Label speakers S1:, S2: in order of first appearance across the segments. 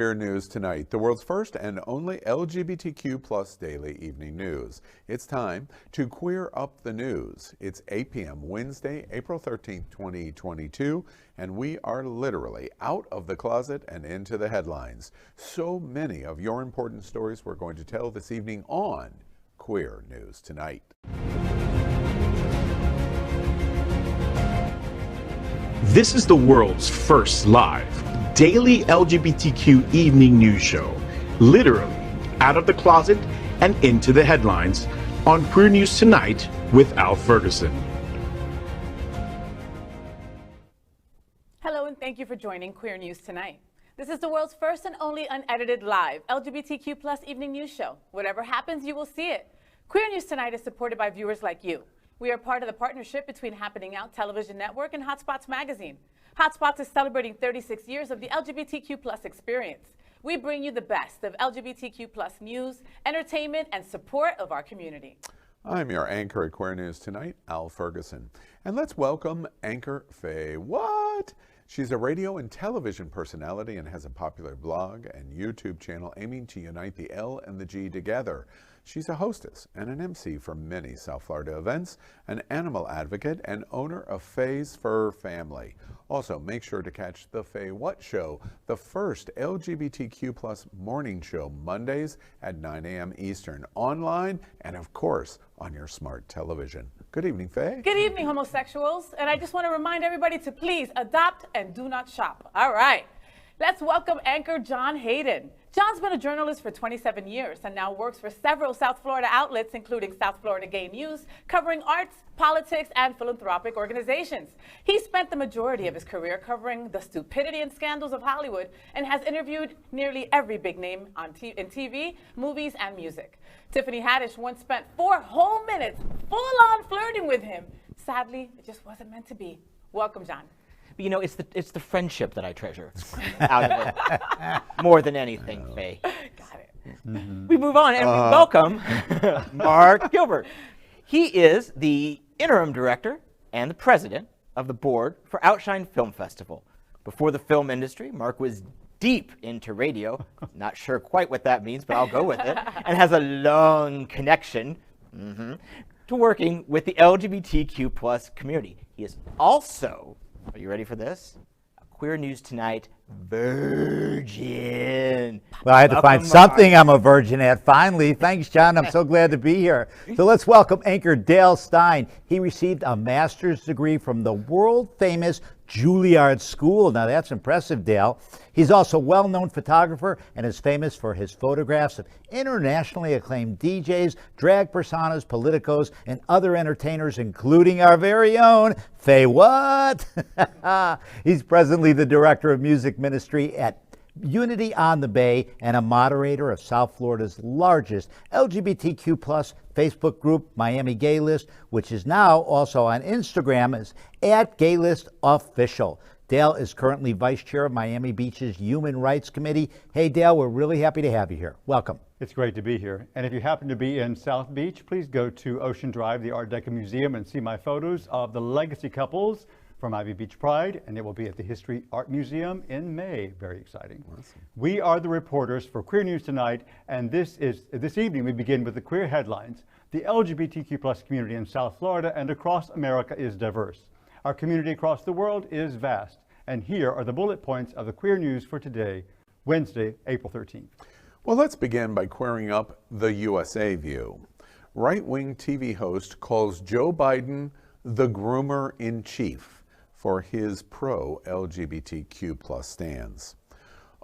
S1: Queer News Tonight, the world's first and only LGBTQ plus daily evening news. It's time to queer up the news. It's 8 p.m. Wednesday, April 13th, 2022, and we are literally out of the closet and into the headlines. So many of your important stories we're going to tell this evening on Queer News Tonight.
S2: This is the world's first live daily LGBTQ evening news show, literally out of the closet and into the headlines on Queer News Tonight with Al Ferguson.
S3: Hello and thank you for joining Queer News Tonight. This is the world's first and only unedited live LGBTQ plus evening news show. Whatever happens, you will see it. Queer News Tonight is supported by viewers like you. We are part of the partnership between Happening Out Television Network and Hotspots Magazine. Hotspots is celebrating 36 years of the LGBTQ plus experience. We bring you the best of LGBTQ plus news, entertainment, and support of our community.
S1: I'm your anchor at Queer News Tonight, Al Ferguson. And let's welcome anchor FayWhat. She's a radio and television personality and has a popular blog and YouTube channel aiming to unite the L and the G together. She's a hostess and an MC for many South Florida events, an animal advocate, and owner of Fay's Fur Family. Also, make sure to catch the FayWhat Show, the first LGBTQ plus morning show, Mondays at 9 a.m. Eastern, online, and of course, on your smart television. Good evening, Faye.
S3: Good evening, homosexuals. And I just want to remind everybody to please adopt and do not shop. All right. Let's welcome anchor John Hayden. John's been a journalist for 27 years and now works for several South Florida outlets, including South Florida Gay News, covering arts, politics, and philanthropic organizations. He spent the majority of his career covering the stupidity and scandals of Hollywood and has interviewed nearly every big name in TV, movies, and music. Tiffany Haddish once spent 4 whole minutes full-on flirting with him. Sadly, it just wasn't meant to be. Welcome, John.
S4: You know, it's the friendship that I treasure out of it more than anything, Faye.
S3: Got it.
S4: Mm-hmm. We move on and we welcome Mark Gilbert. He is the interim director and the president of the board for Outshine Film Festival. Before the film industry, Mark was deep into radio. Not sure quite what that means, but I'll go with it. And has a long connection to working with the LGBTQ plus community. He is also, are you ready for this? A Queer News Tonight virgin.
S5: Well, I had to find something I'm a virgin at finally. Thanks, John. I'm so glad to be here. So let's welcome anchor Dale Stine. He received a master's degree from the world-famous Juilliard School. Now, that's impressive, Dale. He's also a well-known photographer and is famous for his photographs of internationally acclaimed DJs, drag personas, politicos, and other entertainers, including our very own FayWhat. He's presently the director of music ministry at Unity on the Bay and a moderator of South Florida's largest LGBTQ plus Facebook group, Miami Gay List, which is now also on Instagram as @GayListOfficial. Dale is currently vice chair of Miami Beach's Human Rights Committee. Hey, Dale, we're really happy to have you here. Welcome.
S6: It's great to be here. And if you happen to be in South Beach, please go to Ocean Drive, the Art Deco Museum, and see my photos of the legacy couples from Ivy Beach Pride, and it will be at the History Art Museum in May. Very exciting. Awesome. We are the reporters for Queer News Tonight, and this evening we begin with the queer headlines. The LGBTQ plus community in South Florida and across America is diverse. Our community across the world is vast. And here are the bullet points of the queer news for today, Wednesday, April 13th.
S1: Well, let's begin by queering up the USA View. Right-wing TV host calls Joe Biden the Groomer-In-Chief for his pro-LGBTQ plus stance.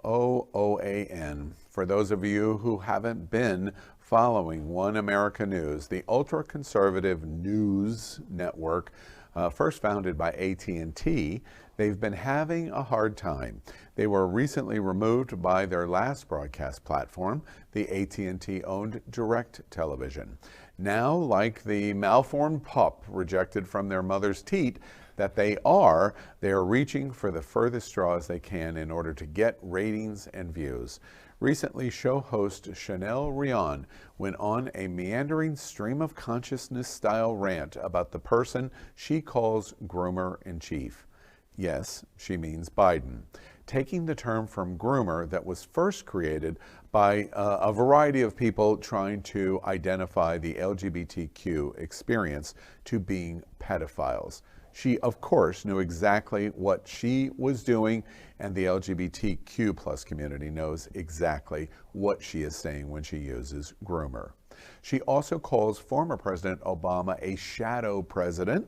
S1: OOAN, for those of you who haven't been following One America News, the ultra-conservative news network, first founded by AT&T, they've been having a hard time. They were recently removed by their last broadcast platform, the AT&T-owned Direct Television. Now, like the malformed pup rejected from their mother's teat that they are reaching for the furthest straws they can in order to get ratings and views. Recently, show host Chanel Rion went on a meandering stream of consciousness style rant about the person she calls Groomer-In-Chief. Yes, she means Biden. taking the term from groomer that was first created by a variety of people trying to identify the LGBTQ experience to being pedophiles. She, of course, knew exactly what she was doing, and the LGBTQ plus community knows exactly what she is saying when she uses groomer. She also calls former President Obama a shadow president,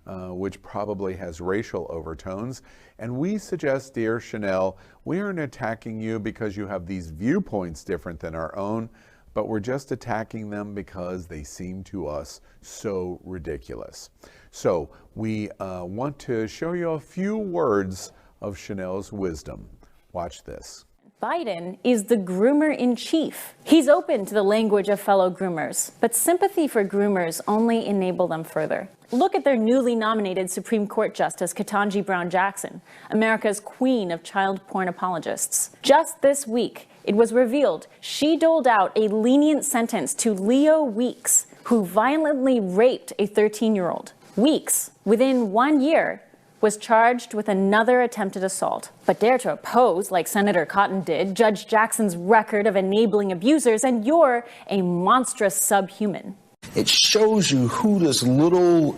S1: which probably has racial overtones. And we suggest, dear Chanel, we aren't attacking you because you have these viewpoints different than our own, but we're just attacking them because they seem to us so ridiculous. So we want to show you a few words of Chanel's wisdom. Watch this.
S7: Biden is the groomer-in-chief. He's open to the language of fellow groomers, but sympathy for groomers only enable them further. Look at their newly nominated Supreme Court Justice Ketanji Brown Jackson, America's queen of child porn apologists. Just this week, it was revealed she doled out a lenient sentence to Leo Weeks, who violently raped a 13-year-old. Weeks, within 1 year, was charged with another attempted assault, but dared to oppose, like Senator Cotton did, Judge Jackson's record of enabling abusers, and you're a monstrous subhuman.
S8: It shows you who this little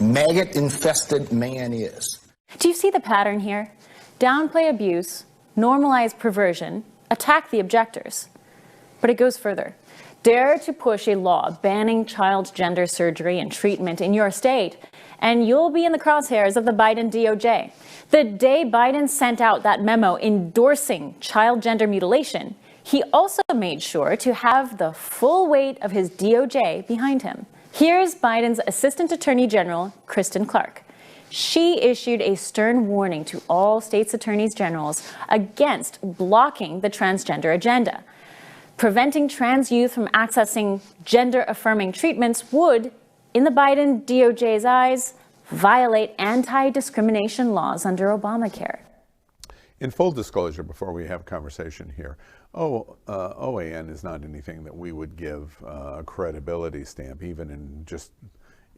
S8: maggot-infested man is.
S7: Do you see the pattern here? Downplay abuse, normalize perversion, attack the objectors. But it goes further. Dare to push a law banning child gender surgery and treatment in your state, and you'll be in the crosshairs of the Biden DOJ. The day Biden sent out that memo endorsing child gender mutilation, he also made sure to have the full weight of his DOJ behind him. Here's Biden's Assistant Attorney General, Kristen Clark. She issued a stern warning to all states' attorneys generals against blocking the transgender agenda. Preventing trans youth from accessing gender-affirming treatments would, in the Biden DOJ's eyes, violate anti-discrimination laws under Obamacare.
S1: In full disclosure, before we have conversation here, OAN is not anything that we would give a credibility stamp, even in just,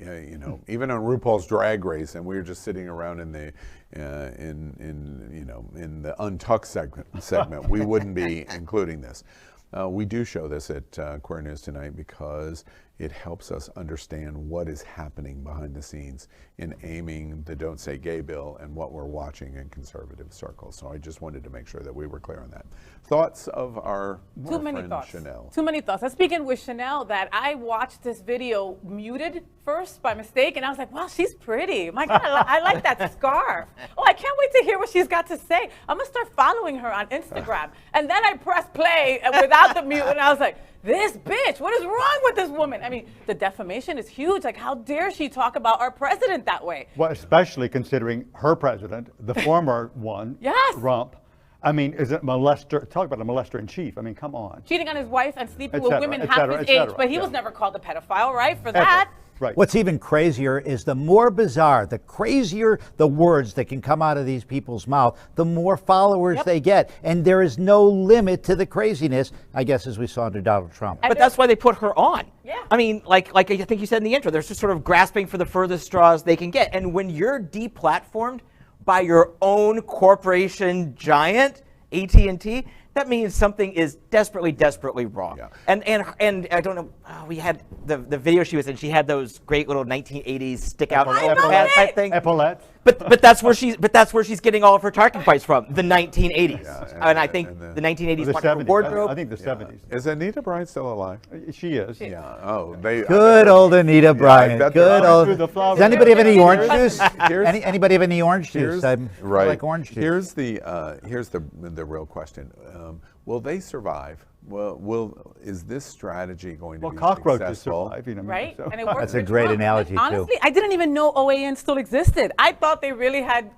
S1: even on RuPaul's Drag Race, and we were just sitting around in the in the Untucked segment, we wouldn't be including this. We do show this at Queer News Tonight because it helps us understand what is happening behind the scenes in aiming the Don't Say Gay bill and what we're watching in conservative circles. So I just wanted to make sure that we were clear on that. Thoughts of our friend Chanel?
S3: Too many thoughts. I'm speaking with Chanel that I watched this video muted first by mistake, and I was like, wow, she's pretty. My God, I like that scarf. Oh, I can't wait to hear what she's got to say. I'm going to start following her on Instagram. And then I pressed play without the mute, and I was like, this bitch, what is wrong with this woman? I mean, the defamation is huge. Like, how dare she talk about our president that way?
S6: Well, especially considering her president, the former one,
S3: yes.
S6: Rump. I mean, is it molester? Talk about a molester in chief. I mean, come on.
S3: Cheating on his wife and sleeping with women half his age, but he was never called a pedophile, right? For that.
S6: Right.
S5: What's even crazier is the more bizarre, the crazier the words that can come out of these people's mouth, the more followers they get. And there is no limit to the craziness, I guess, as we saw under Donald Trump.
S4: But that's why they put her on.
S3: Yeah.
S4: I mean, like I think you said in the intro, they're just sort of grasping for the furthest straws they can get. And when you're deplatformed by your own corporation giant, AT&T, that means something is desperately wrong. Yeah. And I don't know, we had the video she was in, she had those great little 1980s stick out type thing.
S6: Epaulettes.
S4: But that's where she's getting all of her talking points from, the 1980s. Yeah, and I think the 1980s
S6: the 70s,
S4: wardrobe.
S6: I think the 70s.
S1: Is Anita Bryant still alive?
S6: She is.
S1: Yeah. Oh, they.
S5: Good old Anita Bryant. Good old. Does anybody have any orange juice? Anybody have any orange juice? I like orange juice.
S1: Here's the real question. Will they survive? Well, is this strategy going to be
S6: cockroaches
S1: successful?
S6: survive,
S3: right?
S6: So.
S3: And it works.
S5: That's a great analogy,
S3: honestly,
S5: too.
S3: I didn't even know OAN still existed. I thought they really had,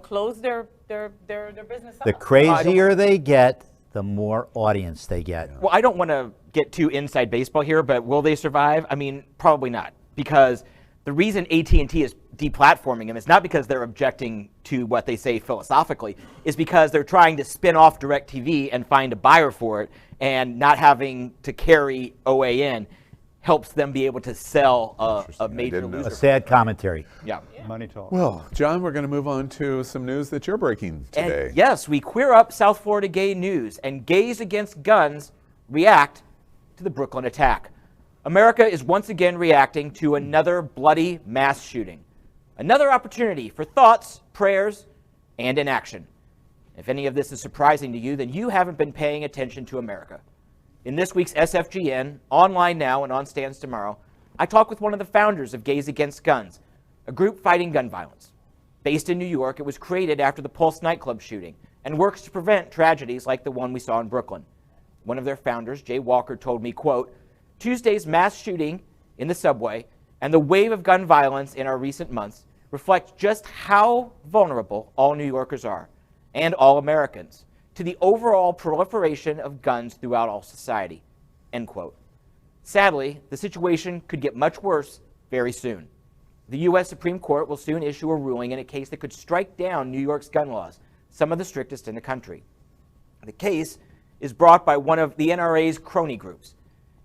S3: closed their business up.
S5: The crazier they get, the more audience they get.
S4: Well, I don't want to get too inside baseball here, but will they survive? I mean, probably not, because the reason AT&T is deplatforming them is not because they're objecting to what they say philosophically, is because they're trying to spin off DirecTV and find a buyer for it, and not having to carry OAN helps them be able to sell a
S1: Interesting. I
S4: major
S1: didn't know.
S4: loser.
S5: A sad commentary.
S4: Yeah.
S6: Money talk.
S1: Well, John, we're going to move on to some news that you're breaking today.
S4: And yes, we queer up South Florida gay news, and gays against guns react to the Brooklyn attack. America is once again reacting to another bloody mass shooting. Another opportunity for thoughts, prayers, and inaction. If any of this is surprising to you, then you haven't been paying attention to America. In this week's SFGN, online now and on stands tomorrow, I talk with one of the founders of Gays Against Guns, a group fighting gun violence. Based in New York, it was created after the Pulse nightclub shooting and works to prevent tragedies like the one we saw in Brooklyn. One of their founders, Jay Walker, told me, quote, Tuesday's mass shooting in the subway and the wave of gun violence in our recent months reflect just how vulnerable all New Yorkers are, and all Americans, to the overall proliferation of guns throughout all society, end quote. Sadly, the situation could get much worse very soon. The U.S. Supreme Court will soon issue a ruling in a case that could strike down New York's gun laws, some of the strictest in the country. The case is brought by one of the NRA's crony groups.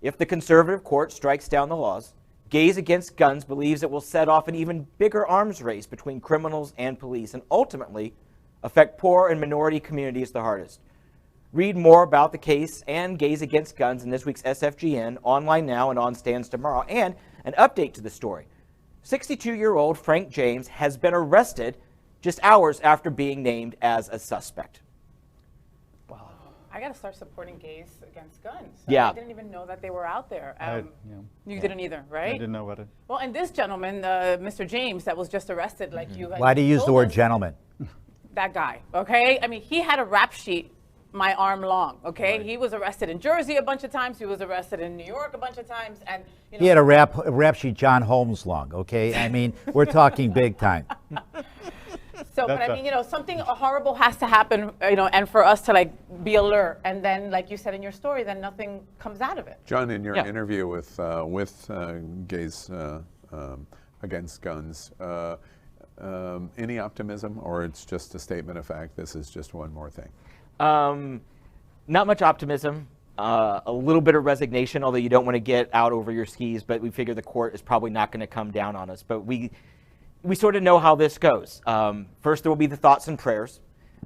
S4: If the conservative court strikes down the laws, Gays Against Guns believes it will set off an even bigger arms race between criminals and police and ultimately affect poor and minority communities the hardest. Read more about the case and Gays Against Guns in this week's SFGN, online now and on stands tomorrow, and an update to the story. 62-year-old Frank James has been arrested just hours after being named as a suspect.
S3: I got to start supporting Gays Against Guns.
S4: Yeah.
S3: I didn't even know that they were out there.
S6: Yeah.
S3: You didn't either, right?
S6: I didn't know about it.
S3: Well, and this gentleman, Mr. James, that was just arrested, like you.
S5: Why do you use the word gentleman?
S3: That guy, okay? I mean, he had a rap sheet my arm long, okay?
S6: Right.
S3: He was arrested in Jersey a bunch of times. He was arrested in New York a bunch of times, and you know.
S5: He had a rap sheet John Holmes long, okay? I mean, we're talking big time.
S3: So, but I mean, you know, something horrible has to happen, you know, and for us to like be alert, and then, like you said in your story, then nothing comes out of it.
S1: John, in your
S4: Yeah.
S1: interview with Gays Against Guns, any optimism, or it's just a statement of fact, this is just one more thing?
S4: Not much optimism, a little bit of resignation, although you don't want to get out over your skis, but we figure the court is probably not going to come down on us. But we sort of know how this goes. First, there will be the thoughts and prayers.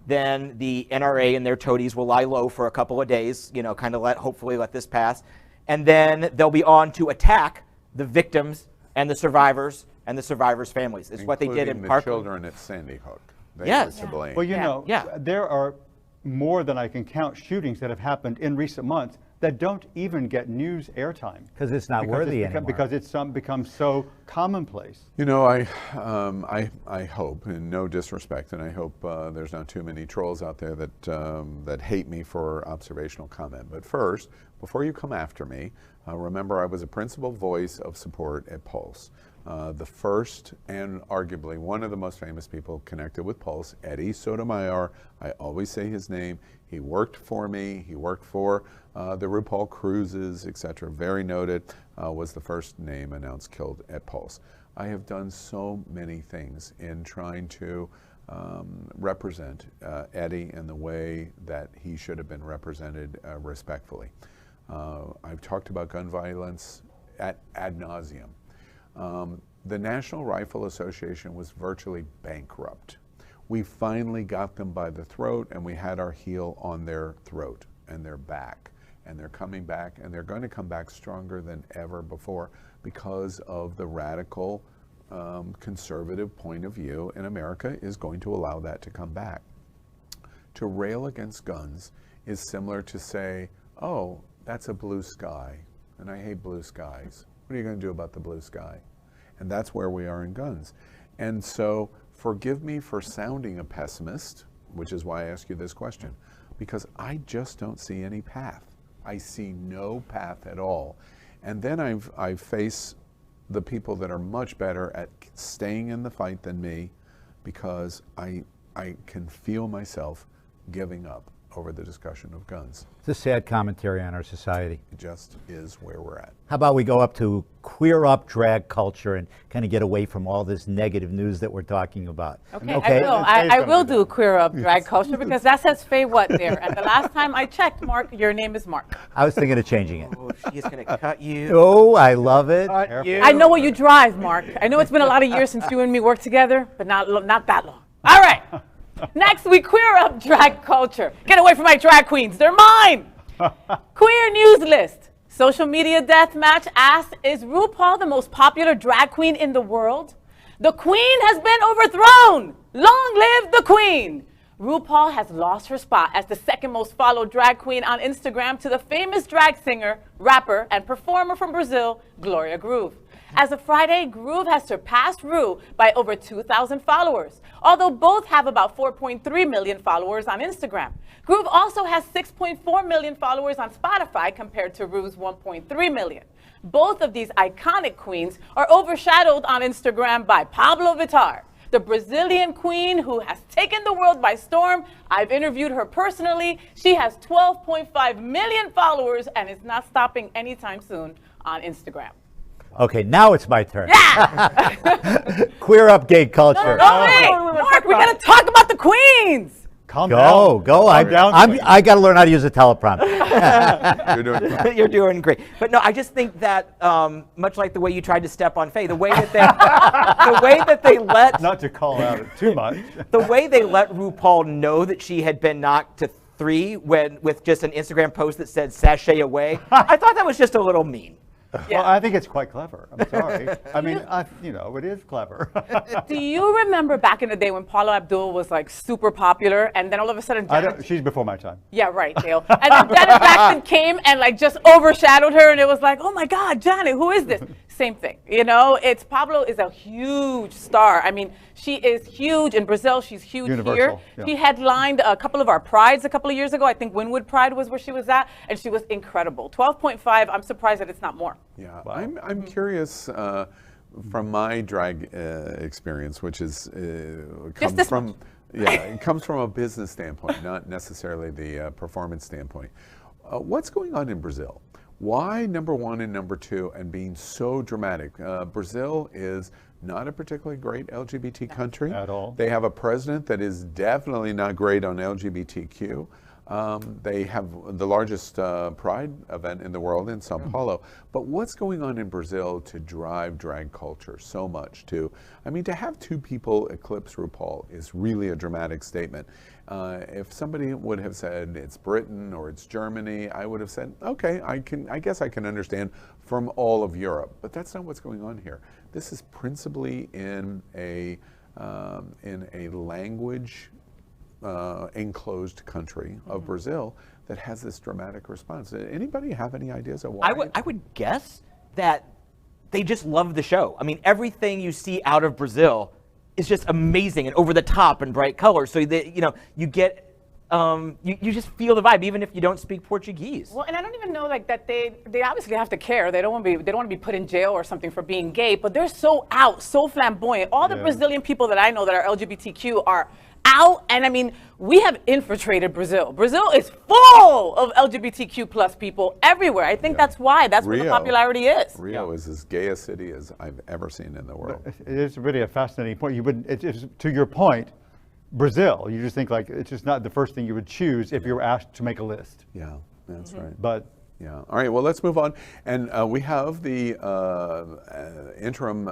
S4: Then the NRA and their toadies will lie low for a couple of days, you know, kind of hopefully let this pass. And then they'll be on to attack the victims and the survivors and the survivors' families. It's what they did in
S1: Including the
S4: Parkland.
S1: children at Sandy Hook. They
S4: Yes.
S1: were to blame.
S6: Well, you
S3: Yeah.
S6: know,
S4: Yeah.
S6: there are more than I can count shootings that have happened in recent months that don't even get news airtime.
S5: Because it's not worthy anymore.
S6: Because it's become so commonplace.
S1: You know, I hope, and no disrespect, and I hope there's not too many trolls out there that hate me for observational comment. But first, before you come after me, remember I was a principal voice of support at Pulse. The first and arguably one of the most famous people connected with Pulse, Eddie Sotomayor. I always say his name. He worked for me. He worked for the RuPaul Cruises, etc. Very noted. Was the first name announced killed at Pulse. I have done so many things in trying to represent Eddie in the way that he should have been represented respectfully. I've talked about gun violence ad nauseum. The National Rifle Association was virtually bankrupt. We finally got them by the throat, and we had our heel on their throat and their back. And they're coming back, and they're going to come back stronger than ever before because of the radical conservative point of view in America is going to allow that to come back. To rail against guns is similar to say, oh, that's a blue sky, and I hate blue skies. What are you going to do about the blue sky? And that's where we are in guns. And so forgive me for sounding a pessimist, which is why I ask you this question, because I just don't see any path. I see no path at all. And then I face the people that are much better at staying in the fight than me, because I can feel myself giving up over the discussion of guns.
S5: It's a sad commentary on our society.
S1: It just is where we're at.
S5: How about we go up to queer up drag culture and kind of get away from all this negative news that we're talking about?
S3: Okay. I will do queer up drag culture because that says FayWhat there. And the last time I checked, Mark, your name is Mark.
S5: I was thinking of changing it.
S4: Oh, she's going to cut you.
S5: Oh, I love it.
S3: I know what you drive, Mark. I know it's been a lot of years since you and me worked together, but not that long. All right. Next, we queer up drag culture. Get away from my drag queens. They're mine. Queer news list. Social media deathmatch asks, is RuPaul the most popular drag queen in the world? The queen has been overthrown. Long live the queen. RuPaul has lost her spot as the second most followed drag queen on Instagram to the famous drag singer, rapper, and performer from Brazil, Gloria Groove. As of Friday, Groove has surpassed Ru by over 2,000 followers, although both have about 4.3 million followers on Instagram. Groove also has 6.4 million followers on Spotify compared to Ru's 1.3 million. Both of these iconic queens are overshadowed on Instagram by Pablo Vittar, the Brazilian queen who has taken the world by storm. I've interviewed her personally. She has 12.5 million followers and is not stopping anytime soon on Instagram.
S5: Okay, now it's my turn.
S3: Yeah!
S5: Queer up gay culture.
S3: No, wait! Mark, we gotta talk about the queens!
S6: Calm down.
S5: Go. I got to learn how to use a teleprompter.
S1: You're doing fine.
S4: You're doing great. But no, I just think that much like the way you tried to step on Faye, the way that they let
S6: Not to call out it too much.
S4: the way they let RuPaul know that she had been knocked to 3 with just an Instagram post that said "sashay away," I thought that was just a little mean.
S3: Yeah.
S6: Well, I think it's quite clever. I'm sorry. I mean, it is clever.
S3: Do you remember back in the day when Paula Abdul was like super popular and then all of a sudden
S6: She's before my time.
S3: Yeah, right, Dale. And then Janet Jackson came and like just overshadowed her and it was like, oh my God, Janet, who is this? Same thing, Pablo is a huge star. I mean, she is huge in Brazil. She's huge
S6: Universal,
S3: here.
S6: yeah.
S3: She headlined a couple of our Prides a couple of years ago. I think Wynwood Pride was where she was at, and she was incredible. 12.5. I'm surprised that it's not more.
S1: Yeah, I'm curious from my drag experience, which is comes from it comes from a business standpoint, not necessarily the performance standpoint. What's going on in Brazil? Why number 1 and number 2 and being so dramatic? Brazil is not a particularly great LGBT country.
S6: At all.
S1: They have a president that is definitely not great on LGBTQ. They have the largest pride event in the world in Sao Paulo. But what's going on in Brazil to drive drag culture so much to have 2 people eclipse RuPaul is really a dramatic statement. If somebody would have said it's Britain or it's Germany, I would have said, okay, I guess I can understand from all of Europe. But that's not what's going on here. This is principally in a language enclosed country of Brazil that has this dramatic response. Anybody have any ideas of why?
S4: I would guess that they just love the show. I mean, everything you see out of Brazil is just amazing and over the top and bright colors. So that you get you just feel the vibe, even if you don't speak Portuguese.
S3: Well, and I don't even know that they obviously have to care. They don't want to be put in jail or something for being gay, but they're so out, so flamboyant. All the Brazilian people that I know that are LGBTQ are out, and we have infiltrated Brazil. Brazil is full of LGBTQ plus people everywhere. I think that's why. That's where the popularity is.
S1: Rio is as gay a city as I've ever seen in the world.
S6: It is really a fascinating point. It's to your point, Brazil, you just think like it's just not the first thing you would choose if you were asked to make a list.
S1: Yeah, that's right.
S6: But
S1: yeah. All right, well, let's move on. And we have the interim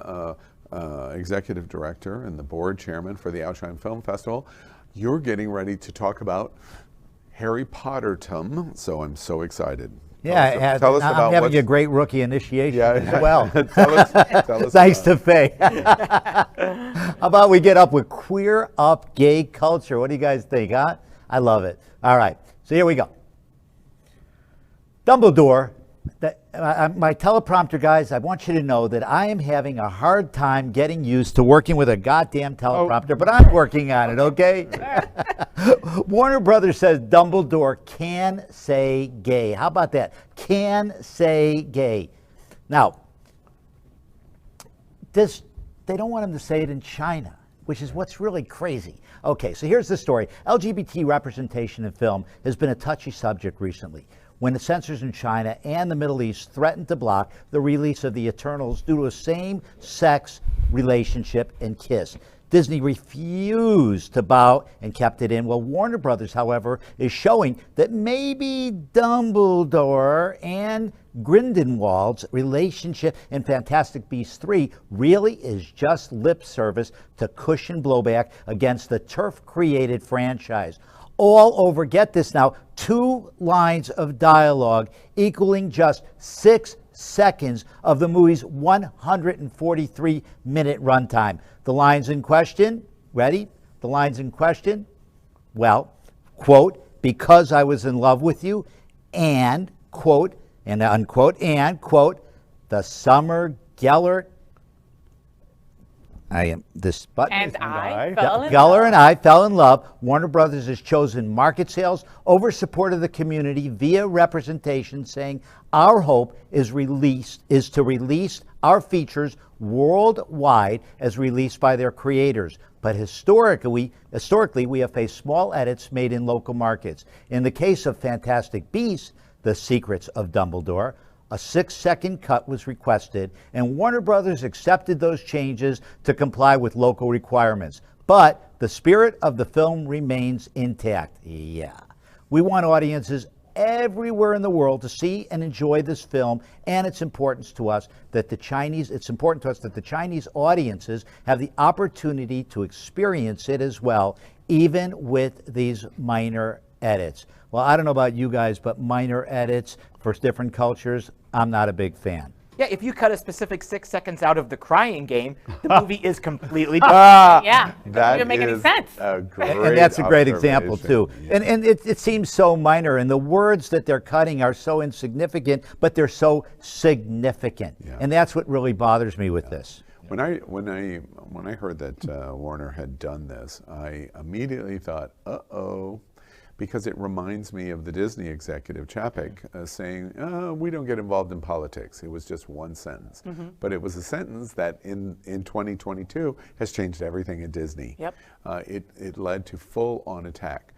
S1: executive director and the board chairman for the Outshine Film Festival. You're getting ready to talk about Harry Pottertum, so I'm so excied.
S5: Yeah,
S1: tell us about
S5: I'm having a great rookie initiation as well.
S1: tell us
S5: Thanks to Faye. How about we get up with queer up gay culture? What do you guys think, huh? I love it. All right, so here we go. Dumbledore, my teleprompter guys, I want you to know that I am having a hard time getting used to working with a goddamn teleprompter, but I'm working on it, okay? Warner Brothers says Dumbledore can say gay. How about that? Can say gay. Now, they don't want him to say it in China. which is what's really crazy. Okay, so here's the story. LGBT representation in film has been a touchy subject recently, when the censors in China and the Middle East threatened to block the release of the Eternals due to a same-sex relationship and kiss. Disney refused to bow and kept it in. Well, Warner Brothers, however, is showing that maybe Dumbledore and Grindelwald's relationship in Fantastic Beasts 3 really is just lip service to cushion blowback against the turf-created franchise. All over, get this now, 2 lines of dialogue equaling just 6 seconds of the movie's 143-minute runtime. The lines in question, ready? The lines in question, well, quote, because I was in love with you, and, quote, and unquote, and, quote, the summer Gellert, Geller and I fell in love. Warner Brothers has chosen market sales over support of the community via representation, saying our hope is to release our features worldwide as released by their creators. But historically, we have faced small edits made in local markets. In the case of Fantastic Beasts, The Secrets of Dumbledore, a 6-second cut was requested, and Warner Brothers accepted those changes to comply with local requirements. But the spirit of the film remains intact. Yeah. We want audiences everywhere in the world to see and enjoy this film, and it's important to us that the Chinese audiences have the opportunity to experience it as well, even with these minor edits. Well, I don't know about you guys, but minor edits for different cultures, I'm not a big fan.
S4: Yeah, if you cut a specific 6 seconds out of the crying game, the movie is completely different.
S3: Yeah, it doesn't make any sense.
S5: And that's a great example, too. Yeah. And it seems so minor, and the words that they're cutting are so insignificant, but they're so significant. Yeah. And that's what really bothers me with this.
S1: When I heard that Warner had done this, I immediately thought, uh-oh, because it reminds me of the Disney executive Chapek saying, we don't get involved in politics. It was just one sentence. Mm-hmm. But it was a sentence that in 2022 has changed everything at Disney. Yep. It led to full-on attack.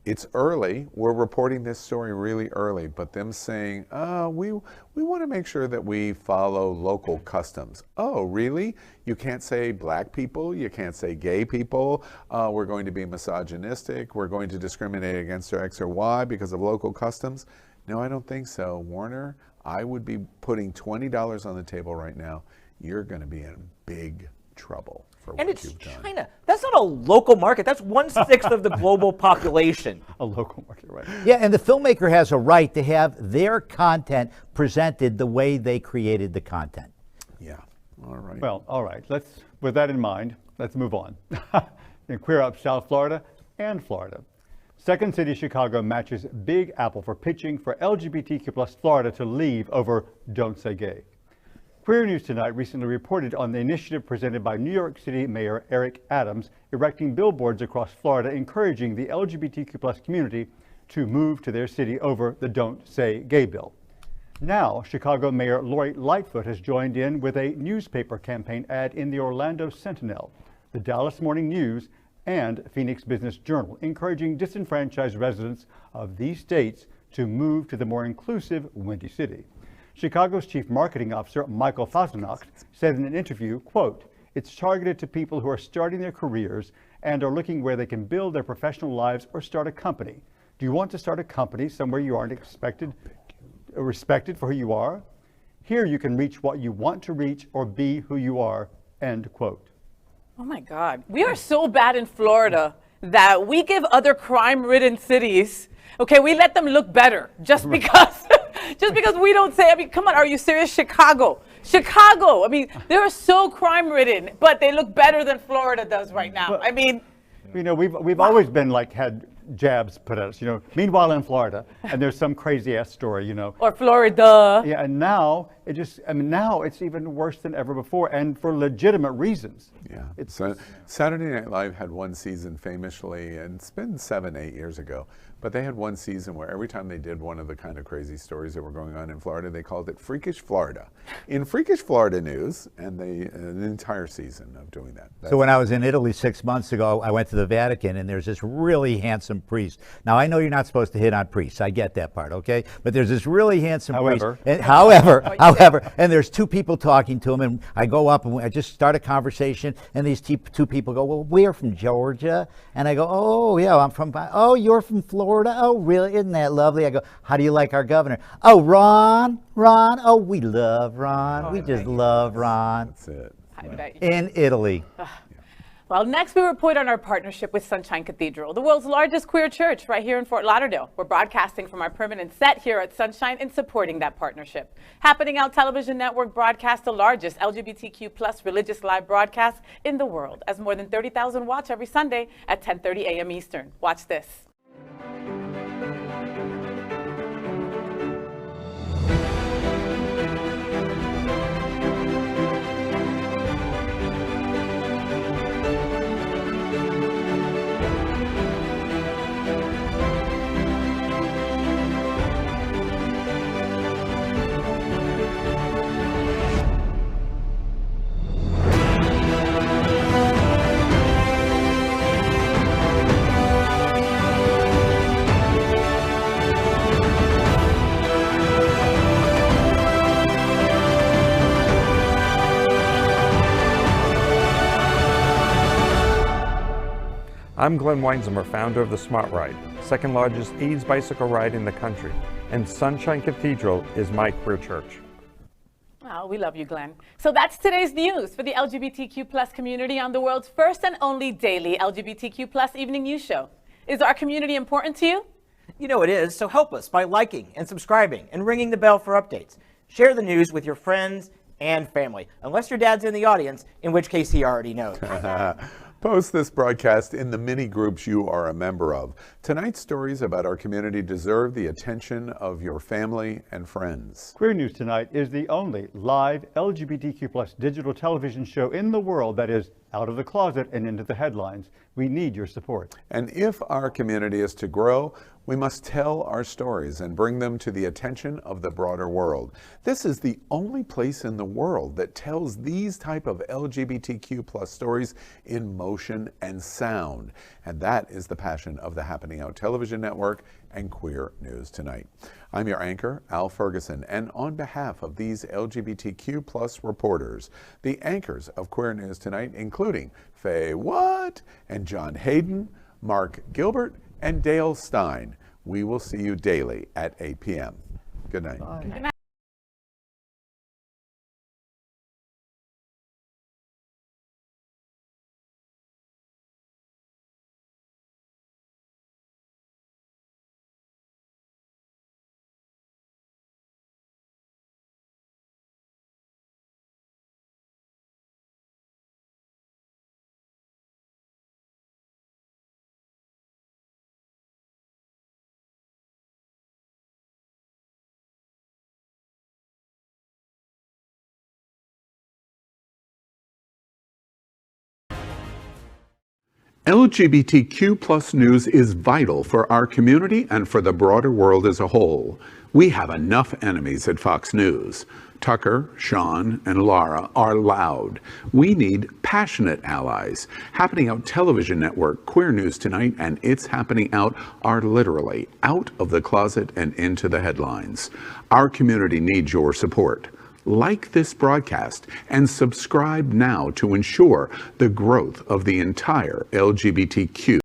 S1: It's early. We're reporting this story really early, but them saying, we want to make sure that we follow local customs. Oh, really? You can't say black people, you can't say gay people, we're going to be misogynistic, we're going to discriminate against X or Y because of local customs? No, I don't think so. Warner, I would be putting $20 on the table right now. You're going to be in big trouble.
S4: And it's China. That's not a local market. That's 1/6 of the global population.
S6: A local market, right?
S5: Yeah, and the filmmaker has a right to have their content presented the way they created the content.
S1: Yeah. All right.
S6: Well, all right. With that in mind, let's move on. And queer up South Florida and Florida. Second City Chicago matches Big Apple for pitching for LGBTQ plus Florida to leave over Don't Say Gay. Queer News Tonight recently reported on the initiative presented by New York City Mayor Eric Adams, erecting billboards across Florida encouraging the LGBTQ plus community to move to their city over the Don't Say Gay bill. Now, Chicago Mayor Lori Lightfoot has joined in with a newspaper campaign ad in the Orlando Sentinel, the Dallas Morning News, and Phoenix Business Journal, encouraging disenfranchised residents of these states to move to the more inclusive Windy City. Chicago's Chief Marketing Officer, Michael Fosnock, said in an interview, quote, "It's targeted to people who are starting their careers and are looking where they can build their professional lives or start a company. Do you want to start a company somewhere you aren't respected for who you are? Here you can reach what you want to reach or be who you are," end quote.
S3: Oh my God. We are so bad in Florida that we give other crime-ridden cities, okay, we let them look better just because. Just because we don't say, I mean, come on, are you serious? Chicago, I mean, they're so crime-ridden, but they look better than Florida does right now.
S6: Well,
S3: I mean,
S6: you know, we've always been like had jabs put at us, you know. Meanwhile, in Florida, and there's some crazy ass story, you know.
S3: Or Florida.
S6: Yeah, and now now it's even worse than ever before, and for legitimate reasons.
S1: Yeah. So Saturday Night Live had one season famously, and it's been 7-8 years ago, But they had one season where every time they did one of the kind of crazy stories that were going on in Florida, they called it Freakish Florida. In Freakish Florida News, and they an entire season of doing that.
S5: So when I was in Italy 6 months ago, I went to the Vatican, and there's this really handsome priest. Now, I know you're not supposed to hit on priests. I get that part, okay? But there's this really handsome priest. And, however, and there's two people talking to him, and I go up, and I just start a conversation, and these two people go, well, we're from Georgia. And I go, oh, yeah, I'm from, oh, you're from Florida? Oh, really? Isn't that lovely? I go, how do you like our governor? Oh, Ron. Oh, we love Ron. We just love Ron.
S1: That's it.
S5: In Italy.
S3: Well, next we report on our partnership with Sunshine Cathedral, the world's largest queer church right here in Fort Lauderdale. We're broadcasting from our permanent set here at Sunshine and supporting that partnership. Happening Out Television Network broadcasts the largest LGBTQ plus religious live broadcast in the world, as more than 30,000 watch every Sunday at 10:30 a.m. Eastern. Watch this.
S9: I'm Glenn Weinzimmer, founder of the Smart Ride, second largest AIDS bicycle ride in the country, and Sunshine Cathedral is my queer church.
S3: Oh, we love you, Glenn. So that's today's news for the LGBTQ plus community on the world's first and only daily LGBTQ plus evening news show. Is our community important to you?
S4: You know it is, so help us by liking and subscribing and ringing the bell for updates. Share the news with your friends and family, unless your dad's in the audience, in which case he already knows.
S1: Post this broadcast in the mini groups you are a member of. Tonight's stories about our community deserve the attention of your family and friends.
S6: Queer News Tonight is the only live LGBTQ plus digital television show in the world that is out of the closet and into the headlines. We need your support.
S1: And if our community is to grow, we must tell our stories and bring them to the attention of the broader world. This is the only place in the world that tells these type of LGBTQ plus stories in motion and sound. And that is the passion of the Happening Out Television Network and Queer News Tonight. I'm your anchor, Al Ferguson, and on behalf of these LGBTQ plus reporters, the anchors of Queer News Tonight, including FayWhat and John Hayden, Mark Gilbert, and Dale Stine, we will see you daily at 8 p.m. Good night.
S6: Bye.
S3: Good night.
S1: LGBTQ plus news is vital for our community and for the broader world as a whole. We have enough enemies at Fox News. Tucker, Sean, and Laura are loud. We need passionate allies. Happening Out Television Network, Queer News Tonight, and It's Happening Out are literally out of the closet and into the headlines. Our community needs your support. Like this broadcast and subscribe now to ensure the growth of the entire LGBTQ